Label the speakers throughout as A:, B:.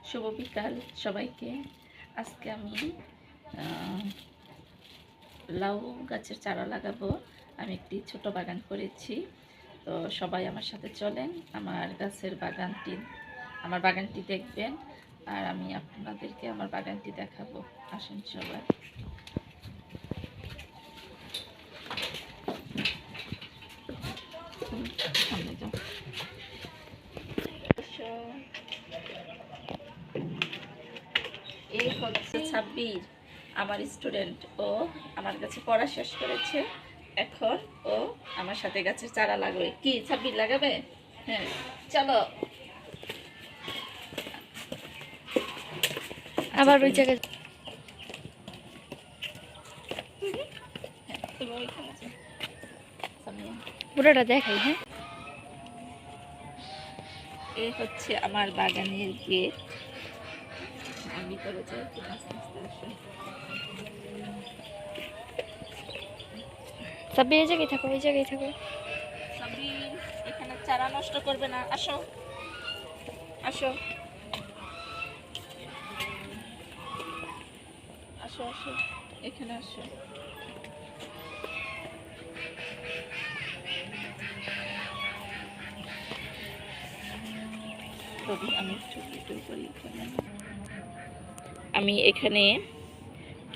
A: শুভ বিকাল সবাইকে। আজকে আমি লাউ গাছের চারা লাগাবো। আমি একটি ছোট বাগান করেছি, তো সবাই আমার সাথে চলেন, আমার বাগানটি দেখবেন, আর আমি আপনাদেরকে আমার বাগানটি দেখাবো। আসেন সবাই। এই হচ্ছে সাব্বির, আমার স্টুডেন্ট। ও আমার কাছে পড়া শেষ করেছে, এখন ও আমার সাথে গাছের চারা লাগবে। কি সাব্বির লাগাবে? হ্যাঁ, চলো।
B: আবার ওই জায়গায় পুরোটা দেখাই। হ্যাঁ,
A: এই হচ্ছে আমার বাগানের গেট। আমি ভিতরে যাই, আস্তে আস্তে আসুন।
B: সব এই জায়গায় থাকো, ওই জায়গায় থাকো।
A: সাব্বির, এখানে চারা নষ্ট করবে না, আসো আসো আসো আসো, এখানে আসো। আমি এখানে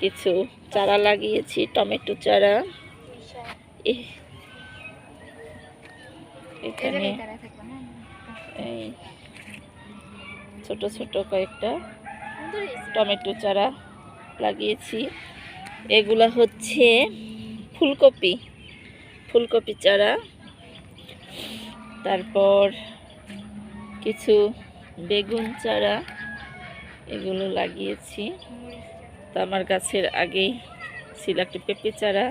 A: কিছু চারা লাগিয়েছি, টমেটো চারা। এখানে এই ছোট ছোট কয়েকটা টমেটো চারা লাগিয়েছি। এগুলা হচ্ছে ফুলকপি চারা। তারপর কিছু বেগুন চারা, এগুলো লাগিয়েছি। তো আমার গাছের আগেই ছিল একটা পেঁপে চারা।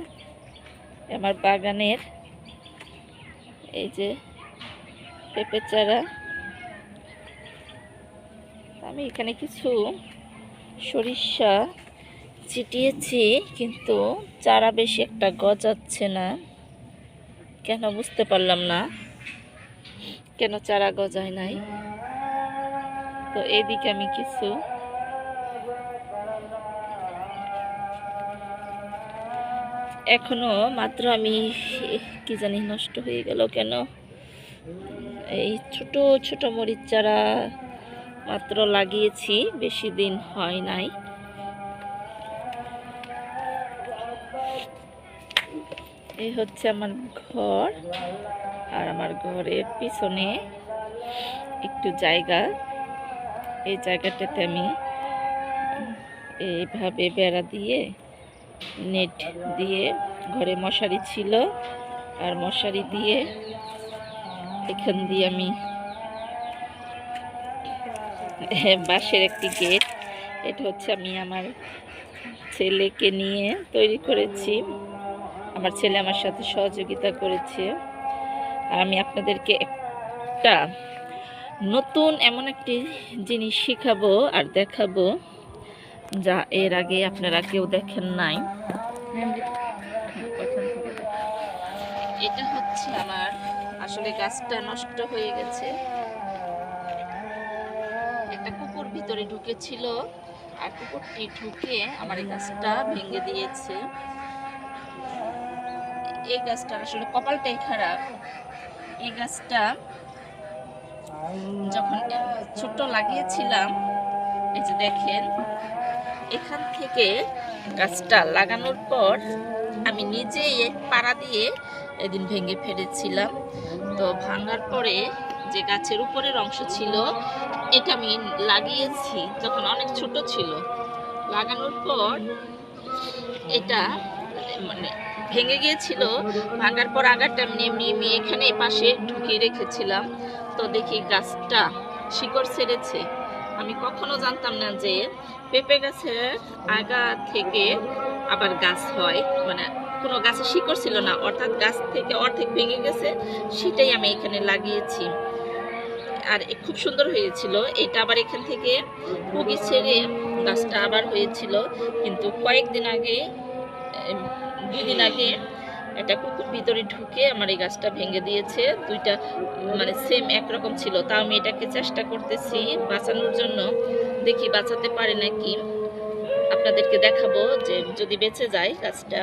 A: আমার বাগানের এই যে পেঁপে চারা। আমি এখানে কিছু সরিষা ছিটিয়েছি, কিন্তু চারা বেশি একটা গজাচ্ছে না, কেন বুঝতে পারলাম না কেন চারা গজায় নাই। তো এদিকে আমি কিছু এখনো মাত্র আমি কি জানি নষ্ট হয়ে গেল কেন, এই ছোট ছোট মরিচ চারা মাত্র লাগিয়েছি, বেশি দিন হয় নাই। এই হচ্ছে আমার ঘর, আর আমার ঘরের পিছনে একটু জায়গা। এই জায়গাটাতে আমি এইভাবে বেড়া দিয়ে, নেট দিয়ে, ঘরে মশারি ছিল, আর মশারি দিয়ে এখান দিয়ে আমি বাঁশের একটি গেট, এটা হচ্ছে আমি আমার ছেলেকে নিয়ে তৈরি করেছি। আমার ছেলে আমার সাথে সহযোগিতা করেছে। আর আমি আপনাদেরকে একটা নতুন এমন একটি জিনিস শিখাবো আর দেখাবো, যা এর আগে আপনারা কেউ দেখেন নাই। এটা হচ্ছে আমার, আসলে গাছটা নষ্ট হয়ে গেছে, একটা কুকুর ভিতরে ঢুকেছিল, আর কুকুরটি ঢুকে আমার এই গাছটা ভেঙে দিয়েছে। এই গাছটা আসলে কপালটাই খারাপ। এই গাছটা যখন ছোট লাগিয়েছিলাম, এই যে দেখেন, এখান থেকে গাছটা লাগানোর পর আমি নিজেই পাড়া দিয়ে এদিন ভেঙে ফেলেছিলাম। তো ভাঙার পরে যে গাছের উপরের অংশ ছিল, এটা আমি লাগিয়েছি যখন অনেক ছোট ছিল। লাগানোর পর এটা মানে ভেঙে গিয়েছিল। ভাঙার পর আগারটা আমি এখানে পাশে ঢুকিয়ে রেখেছিলাম। তো দেখি গাছটা শিকড় ছেড়েছে। আমি কখনো জানতাম না যে পেঁপে গাছের আগা থেকে আবার গাছ হয়, মানে কোনো গাছে শিকড় ছিল না, অর্থাৎ গাছ থেকে অর্ধেক ভেঙে গেছে, সেটাই আমি এখানে লাগিয়েছি। আর খুব সুন্দর হয়েছিল। এটা আবার এখান থেকে বগি ছেড়ে গাছটা আবার হয়েছিল, কিন্তু কয়েকদিন আগে, 2 দিন আগে এটা কুকুর ভিতরে ঢুকে আমার এই গাছটা ভেঙে দিয়েছে। দুইটা মানে সেম একরকম ছিল, তাও আমি এটাকে চেষ্টা করতেছি বাঁচানোর জন্য। দেখি বাঁচাতে পারে নাকি, আপনাদেরকে দেখাবো যে যদি বেঁচে যায় গাছটা।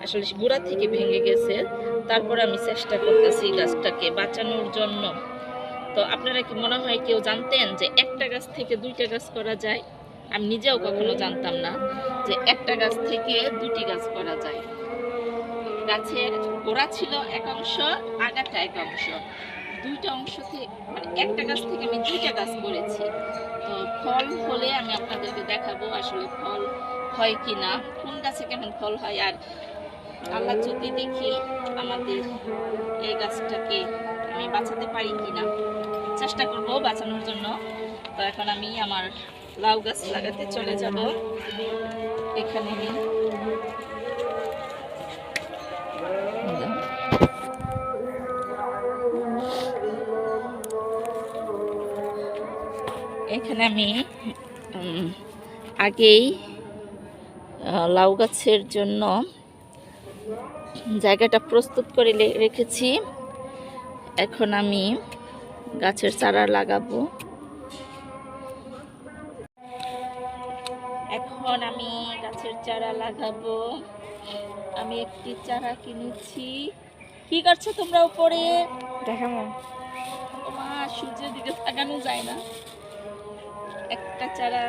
A: আসলে গোড়া থেকে ভেঙে গেছে, তারপর আমি চেষ্টা করতেছি গাছটাকে বাঁচানোর জন্য। তো আপনারা কি মনে হয় কেউ জানতেন যে একটা গাছ থেকে দুইটা গাছ করা যায়? আমি নিজেও কখনো জানতাম না যে একটা গাছ থেকে দুটি গাছ করা যায়। গাছের গোড়া ছিল এক অংশ, আগাটা এক অংশ, দুইটা অংশ থেকে মানে একটা গাছ থেকে আমি দুইটা গাছ করেছি। তো ফল হলে আমি আপনাদেরকে দেখাবো আসলে ফল হয় কি না, কোন গাছে কেমন ফল হয়। আর আল্লাহ যদি দেখি আমাদের এই গাছটাকে আমি বাঁচাতে পারি কিনা, চেষ্টা করব বাঁচানোর জন্য। তো এখন আমি আমার লাউ গাছ লাগাতে চলে যাব। এখানে আমি আগেই লাউ গাছের জন্য জায়গাটা প্রস্তুত করে রেখেছি। এখন আমি গাছের চারা লাগাবো। এখন আমি গাছের চারা লাগাবো। আমি একটি চারা কিনেছি। কি করছো তোমরা উপরে?
B: দেখাবো।
A: মা সূর্যের দিকে তাকানো যায় না। একটা চারা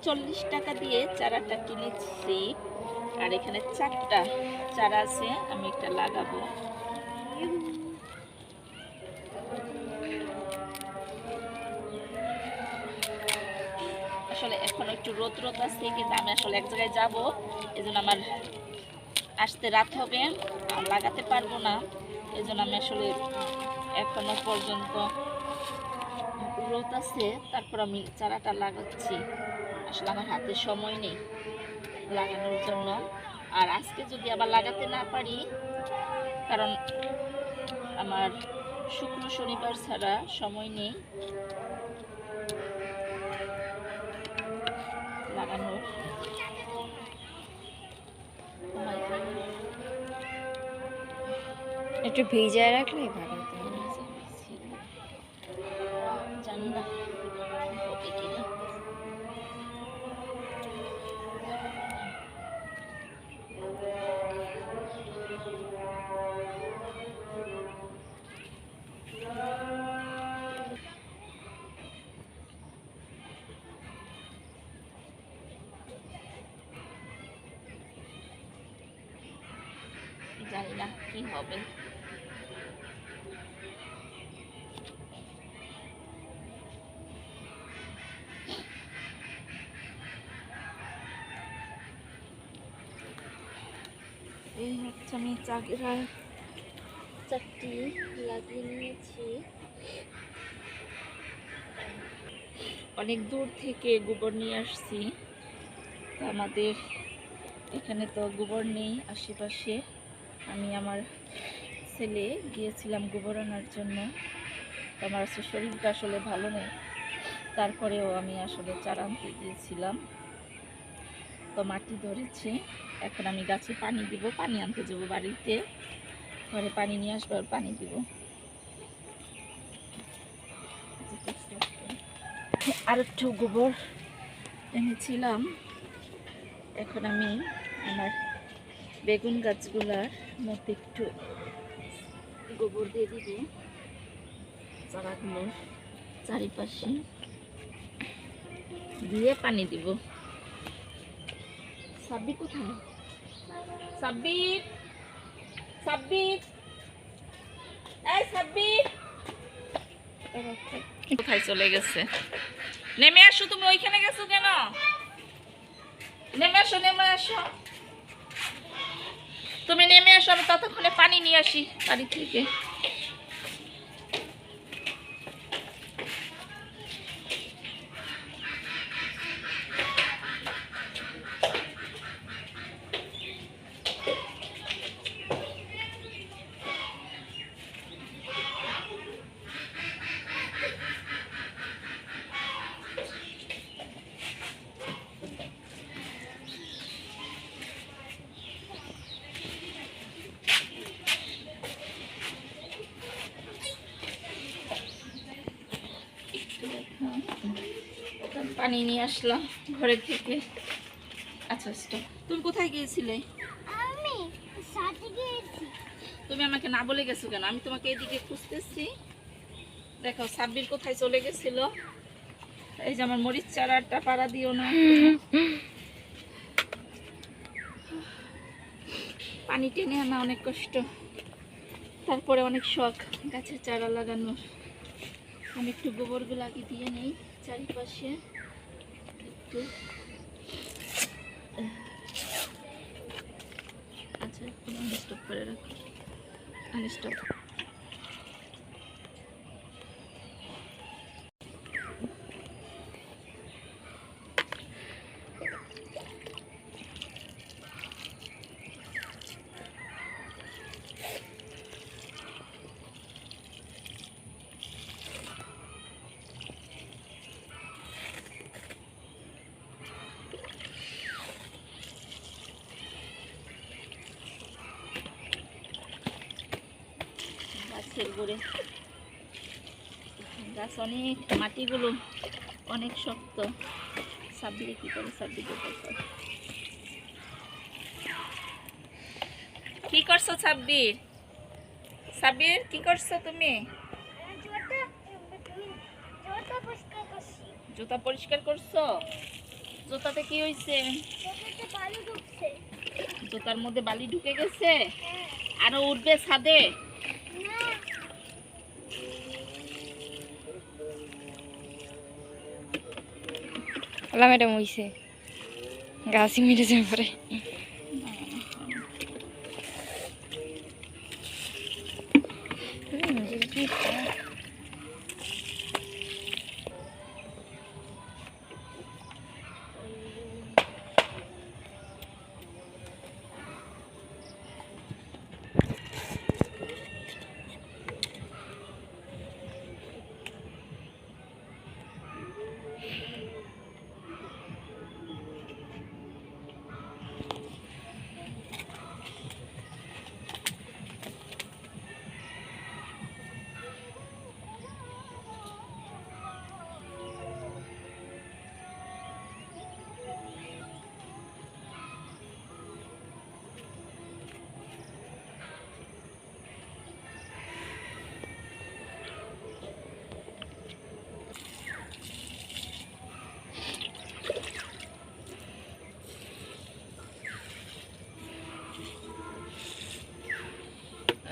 A: 40 টাকা দিয়ে চারাটা কিনেছি। আর এখানে 4টা চারা আছে, আমি একটা লাগাবো। আসলে এখন একটু রোদ আছে, কিন্তু আমি আসলে এক জায়গায় যাব, এজন্য আমার আসতে রাত হবে, আর লাগাতে পারবো না। এজন্য আমি আসলে এখনো পর্যন্ত রোদ আছে, তারপর আমি চারাটা লাগাচ্ছি। আসলে আমার হাতে সময় নেই লাগানোর জন্য। আর আজকে যদি আবার লাগাতে না পারি, কারণ আমার শুক্র শনিবার ছাড়া সময় নেই লাগানোর।
B: একটু ভিজায় রাখলে ভালো হতো।
A: জানি না হবে কিনা। জানি না কি হবে। এই হচ্ছে আমি চারা 4টি লাগিয়ে নিয়েছি। অনেক দূর থেকে গোবর নিয়ে আসছি। আমাদের এখানে তো গোবর নেই আশেপাশে। আমি আমার ছেলে গিয়েছিলাম গোবর আনার জন্য। তো আমার শরীরটা আসলে ভালো নেই, তারপরেও আমি আসলে চারা আনতে গিয়েছিলাম। তো মাটি ধরেছে, এখন আমি গাছে পানি দিব, পানি আনতে যাবো বাড়িতে। ঘরে পানি নিয়ে আসবো আর পানি দিব। আর একটু গোবর এনেছিলাম। এখন আমি আমার বেগুন গাছগুলার মধ্যে একটু গোবর দিয়ে দিব, চারাগুলোর চারিপাশে দিয়ে পানি দিব। সাব্বির কোথায়? সাব্বির, সাব্বির, এই সাব্বির কোথায় চলে গেছে? নেমে আসো, তুমি ওইখানে গেছো কেন? নেমে আসো, নেমে আসো, তুমি নেমে আসো, আমি ততক্ষণে পানি নিয়ে আসি বাড়ি থেকে। পানি নিয়ে আসলাম ঘরের থেকে। আচ্ছা স্টপ। তুমি কোথায় গিয়েছিলে?
C: আমি সাথে গিয়েছি।
A: তুমি আমাকে না বলে গেছো কেন? আমি তোমাকে এদিকে খুঁজতেছি। দেখো সাব্বির কোথায় চলে গেছিল। এই যে আমার মরিচ চারাটা পাড়া দিও না। পানি টেনে আনা অনেক কষ্ট, তারপরে অনেক শখ গাছের চারা লাগানোর। আমি একটু গোবরগুলো আগে দিয়ে নেই চারিপাশে একটু। আচ্ছা আনস্টপ করে রাখো, আনস্টপ। গাছের গোড়ে গাছ অনেক, মাটিগুলো অনেক শক্ত। সাব্বিরে কি করে? সাব্বিরে কি করছো সাব্বির? সাব্বির কি করছো তুমি?
C: জুতা পরিষ্কার করছি।
A: জুতা পরিষ্কার করছো? জুতাতে কি হয়েছে?
C: জুতাতে বালু ঢুকছে।
A: জুতার মধ্যে বালি ঢুকে গেছে?
C: হ্যাঁ।
A: আরো উঠবে ছাদে?
C: না,
B: আলা ম্যাডাম হইছে গাছই মেরে যাবে পরে।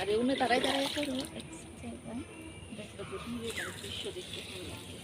A: আরে উনি দাঁড়ায় দাঁড়ায় করো দৃশ্য দেখতে ভালো লাগে।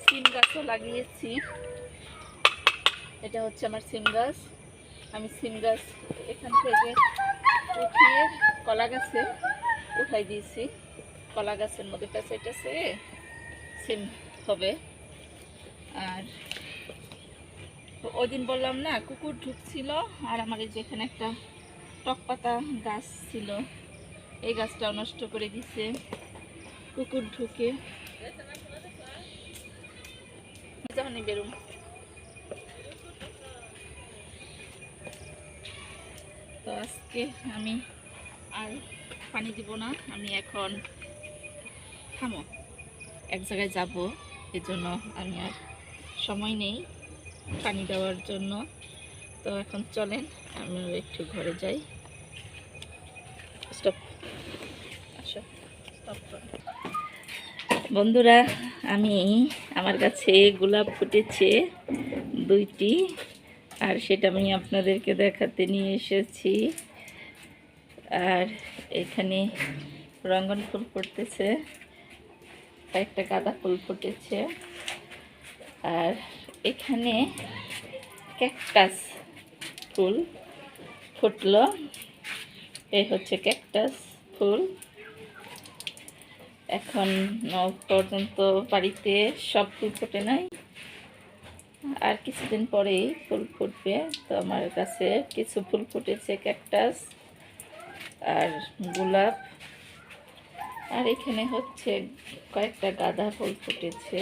A: সিম গাছও লাগিয়েছি। এটা হচ্ছে আমার সিম গাছ। আমি সিম গাছ এখান থেকে উঠিয়ে কলা গাছে উঠাই দিয়েছি। কলা গাছের মধ্যে পেঁচাইতেছে সিম হবে। আর ওই দিন বললাম না কুকুর ঢুকছিল, আর আমার এই যেখানে একটা টক পাতা গাছ ছিল, এই গাছটাও নষ্ট করে দিছে কুকুর ঢুকে। যখনই বেরুম তো আজকে আমি আর পানি দিব না। আমি এখন থামো, এক জায়গায় যাব, এজন্য আমি আর সময় নেই পানি দেওয়ার জন্য। তো এখন চলেন আমি একটু ঘরে যাই। স্টপ, আসো স্টপ করো। বন্ধুরা, আমি আমার কাছে গোলাপ ফুটেছে 2টি, আর সেটা আমি আপনাদেরকে দেখাতে নিয়ে এসেছি। আর এখানে রঙ্গন ফুল ফুটতেছে, একটা গাঁদা ফুল ফুটেছে, আর এখানে ক্যাকটাস ফুল ফুটলো। এই হচ্ছে ক্যাকটাস ফুল। এখন পর্যন্ত বাড়িতে সব ফুল ফোটে নাই, আর কিছুদিন পরেই ফুল ফুটবে। তো আমার কাছে কিছু ফুল ফুটেছে, ক্যাকটাস আর গোলাপ, আর এখানে হচ্ছে কয়েকটা গাঁদা ফুল ফুটেছে।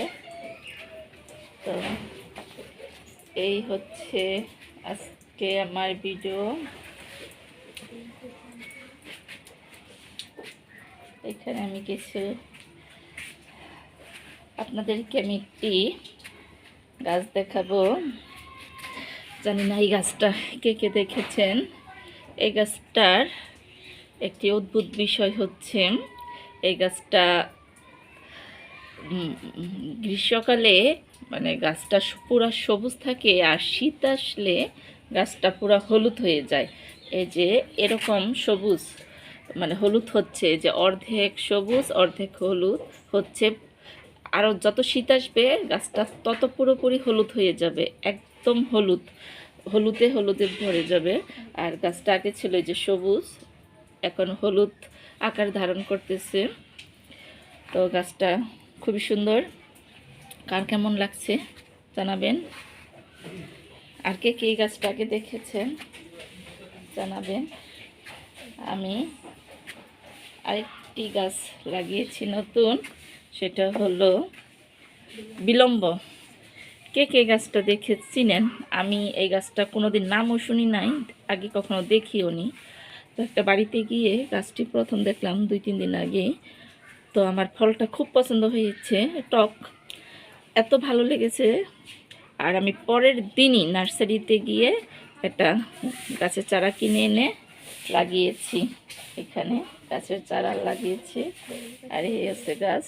A: তো এই হচ্ছে আজকে আমার ভিডিও। এখানে আমি কিছু আপনাদেরকে আমি একটি গাছ দেখাবো। জানি না এই গাছটা কে কে দেখেছেন। এই গাছটার একটি অদ্ভুত বিষয় হচ্ছে, এই গাছটা গ্রীষ্মকালে মানে গাছটা পুরা সবুজ থাকে, আর শীত আসলে গাছটা পুরা হলুদ হয়ে যায়। এই যে এরকম সবুজ মানে হলুদ হচ্ছে, যে অর্ধেক সবুজ অর্ধেক হলুদ হচ্ছে। আরও যত শীত আসবে গাছটা তত পুরোপুরি হলুদ হয়ে যাবে, একদম হলুদ, হলুদে হলুদে ভরে যাবে। আর গাছটা আগে ছিল যে সবুজ, এখন হলুদ আকার ধারণ করতেছে। তো গাছটা খুবই সুন্দর। কার কেমন লাগছে জানাবেন, আর কে কে এই গাছটাকে দেখেছেন জানাবেন। আমি আরেকটি গাছ লাগিয়েছি নতুন, সেটা হলো বিলম্ব। কে কে গাছটা দেখে চিনেন? আমি এই গাছটা কোনোদিন নামও শুনি নাই, আগে কখনো দেখিও নি। তো একটা বাড়িতে গিয়ে গাছটি প্রথম দেখলাম 2-3 দিন আগে। তো আমার ফলটা খুব পছন্দ হয়েছে, টক, এত ভালো লেগেছে। আর আমি পরের দিনই নার্সারিতে গিয়ে একটা গাছের চারা কিনে এনে লাগিয়েছি। এখানে গাছের চারা লাগিয়েছি। আর এই হচ্ছে গাছ,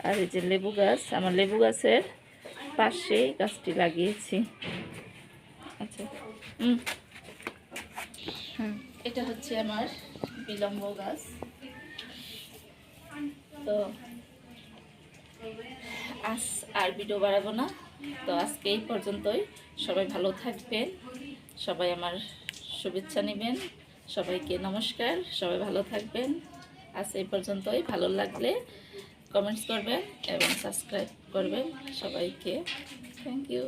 A: আর এই যে লেবু গাছ, আমার লেবু গাছের পাশেই গাছটি লাগিয়েছি। আচ্ছা, এটা হচ্ছে আমার বিলম্ব গাছ। তো আজ আর ভিডিও বাড়াবো না, তো আজকে এই পর্যন্তই। সবাই ভালো থাকবেন, সবাই আমার শুভেচ্ছা নেবেন, সবাইকে নমস্কার, সবাই ভালো থাকবেন। আজ এই পর্যন্তই। ভালো লাগলে কমেন্টস করবেন এবং সাবস্ক্রাইব করবেন। সবাইকে থ্যাংক ইউ।